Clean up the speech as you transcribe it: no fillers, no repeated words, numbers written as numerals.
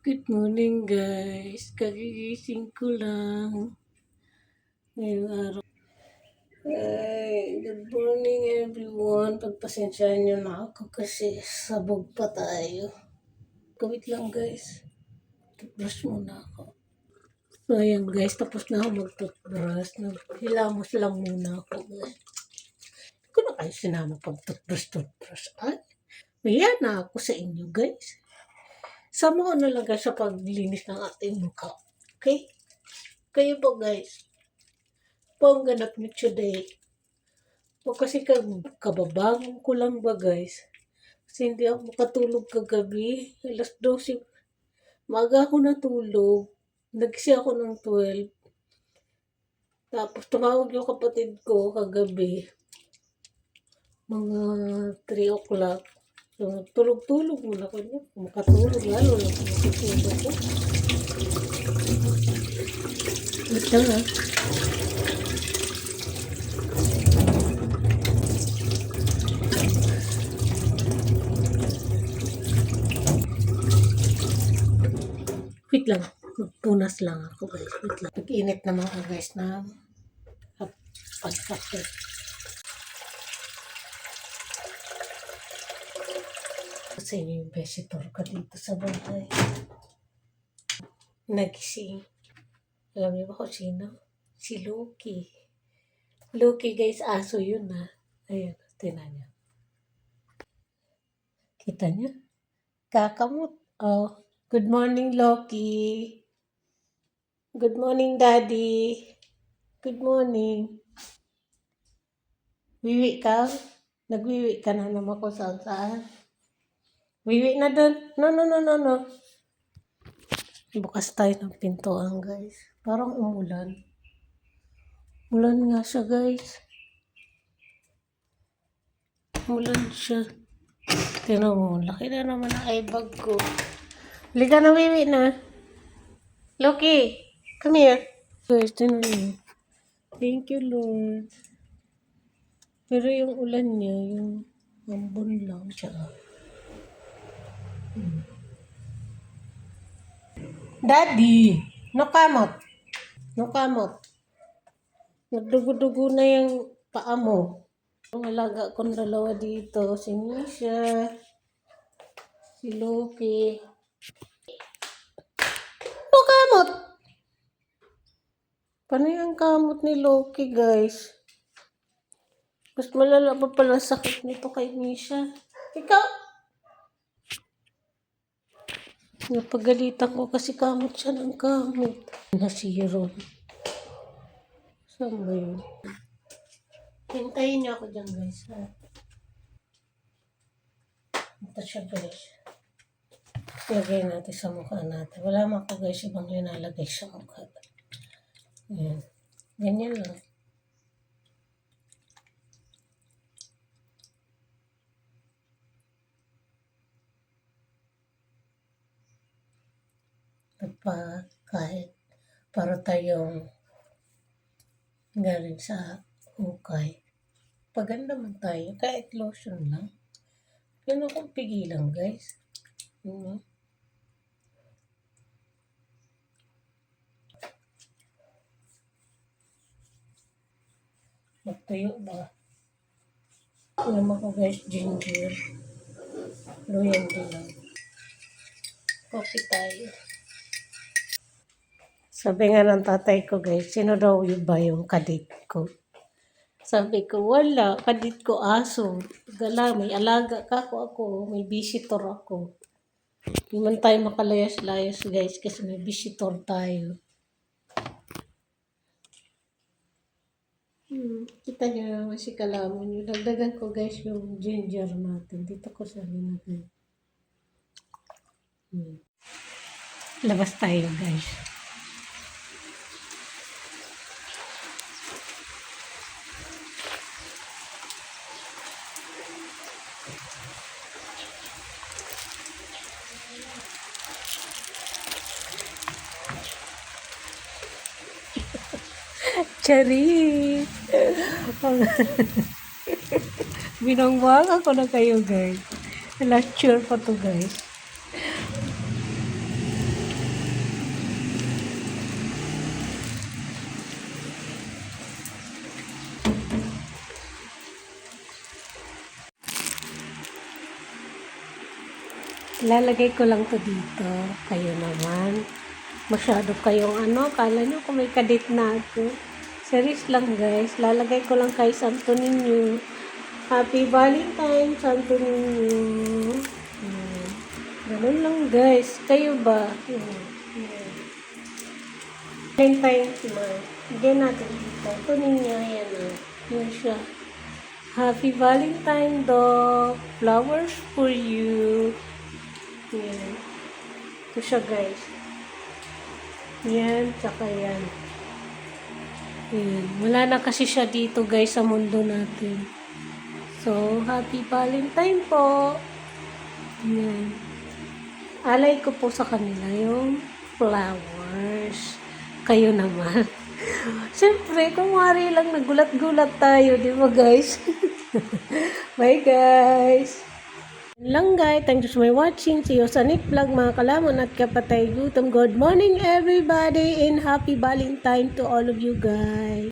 Good morning guys, kagigising ko lang ngayong araw. Ay, good morning everyone. Pagpasensyahan nyo na ako kasi sabog pa tayo. Kawit lang guys, toothbrush muna ako. So ayan guys, tapos na ako mag-toothbrush. Hilamos lang muna ako guys. Hindi ko na kayo sinama pag-toothbrush. Ay, ayan na ako sa inyo guys. Sama ko na lang guys sa paglinis ng ating mukha. Okay? Kayo po guys, pang ganap niyo today. O kasi kababangon ko lang ba guys? Kasi hindi ako makatulog kagabi. Alas 12. Maga ako natulog. Nagsi ako ng 12. Tapos tumawag yung kapatid ko kagabi. Mga 3 o'clock. So, tulog-tulog muna ko niya. Makatulog lalo lang kung matutulog ko. Wait lang ha. Wait lang. Magpunas lang ako guys. Wait lang. Nag-init naman ako guys na pagkape. Kasi yung visitor ko dito sa bahay. Nagising. Alam niyo ba kung sino? Si Loki. Loki guys, aso yun ha. Ayan, tinan niyo. Kita niyo? Kakamot. Oh, good morning Loki. Good morning Daddy. Good morning. Wiwi ka? Nagwiwi ka na naman kung saan. Wiwi na doon. No. Bukas tayo ng pintuan guys. Parang umulan. Umulan nga siya guys. Umulan siya. Tinan mo, laki na naman ang eyebag ko. Liga na, wiwi na. Loki, come here. Guys, tinan mo. Thank you, Lord. Pero yung ulan niya, yung ambon lang siya. Daddy, no kamot. No kamot. Nagdugo-dugo na yung paa mo. Ang alaga kong dalawa dito, si Misha, si Loki. No kamot! Paano yung kamot ni Loki, guys? Mas malala pa pala sakit nito kay Misha. Ikaw! Napagalitan ko kasi kamot siya ng kamot. Nasiro. Saan ba yun? Hintayin niyo ako dyan guys. Ha? Ito siya guys. Lagay natin sa mukha natin. Wala man ako guys ibang linalagay sa mukha. Ayan. Ganyan lang. Kahit para tayong galing sa hukay. Paganda man tayo, kahit lotion lang. Yan akong pigilan guys. Magtuyo ba? Alam ako guys, ginger. Luyan din lang. Coffee tayo. Sabi nga ng tatay ko guys, sino daw ba yung kadit ko? Sabi ko, wala. Kadit ko aso. Gala, may alaga ka ako. May visitor ako. Hindi man tayo makalayas-layas guys kasi may visitor tayo. Kita niyo naman si kalamon yun. Dagdagan ko guys yung ginger natin. Dito ko sa linagay. Labas tayo guys. Charis! Binangwang ako na kayo guys. Last year pa to guys. Lalagay ko lang to dito. Kayo naman. Masyado kayong kala nyo kung may kadit na ako. Serious lang guys. Lalagay ko lang kay Santo Niño. Happy Valentine, Santo Niño. Ganun lang guys. Kayo ba? Valentine month. Bigyan natin dito. Tunin niya. Yan o. Yan siya. Happy Valentine, dog. Flowers for you. Yan. Ito siya guys. Yan. Tsaka yan. Yan. Wala na kasi siya dito guys sa mundo natin. So, Happy Valentine po. Yan. Alay ko po sa kanila yung flowers. Kayo naman. Siyempre, kung wari lang nagulat-gulat tayo, di ba guys? Bye guys! Yan lang guys. Thank you so much for watching. See you sa next vlog mga kalamon at kapatay gutom. Good morning everybody and happy Valentine to all of you guys.